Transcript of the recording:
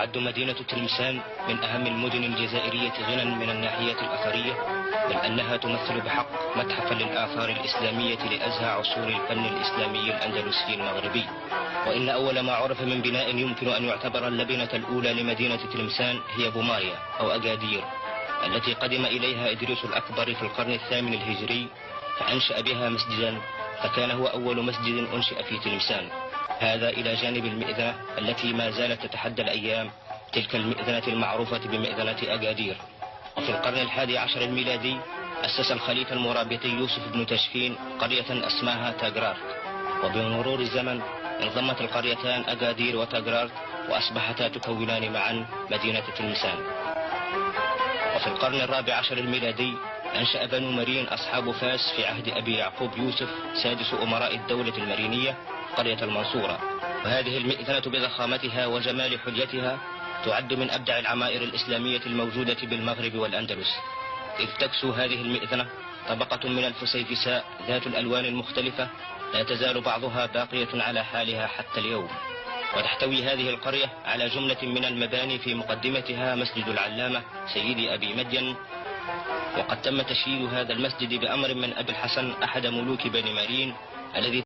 تعد مدينة تلمسان من أهم المدن الجزائرية غنى من الناحية الأثرية، بل أنها تمثل بحق متحفا للآثار الإسلامية لأزهى عصور الفن الإسلامي الأندلسي المغربي. وإن أول ما عرف من بناء يمكن أن يعتبر اللبنة الأولى لمدينة تلمسان هي بوماريا أو أكادير، التي قدم إليها إدريس الأكبر في القرن الثامن الهجري فأنشأ بها مسجدا، فكان هو أول مسجد أنشئ في تلمسان، هذا إلى جانب المئذنة التي ما زالت تتحدى الأيام، تلك المئذنة المعروفة بمئذنة أكادير. وفي القرن الحادي عشر الميلادي أسس الخليفة المرابطي يوسف بن تشفين قرية أسماها تاغرارت، وبمرور الزمن انضمت القريتان أكادير وتاغرارت وأصبحتا تكونان معا مدينة تلمسان. وفي القرن الرابع عشر الميلادي أنشأ بنو مرين أصحاب فاس في عهد أبي يعقوب يوسف سادس أمراء الدولة المرينية قرية المنصورة، وهذه المئذنة بضخامتها وجمال حليتها تعد من أبدع العمائر الإسلامية الموجودة بالمغرب والأندلس، إذ تكسو هذه المئذنة طبقة من الفسيفساء ذات الألوان المختلفة لا تزال بعضها باقية على حالها حتى اليوم. وتحتوي هذه القرية على جملة من المباني في مقدمتها مسجد العلامة سيدي أبي مدين، وقد تم تشييد هذا المسجد بأمر من أبي الحسن أحد ملوك بني مرين الذي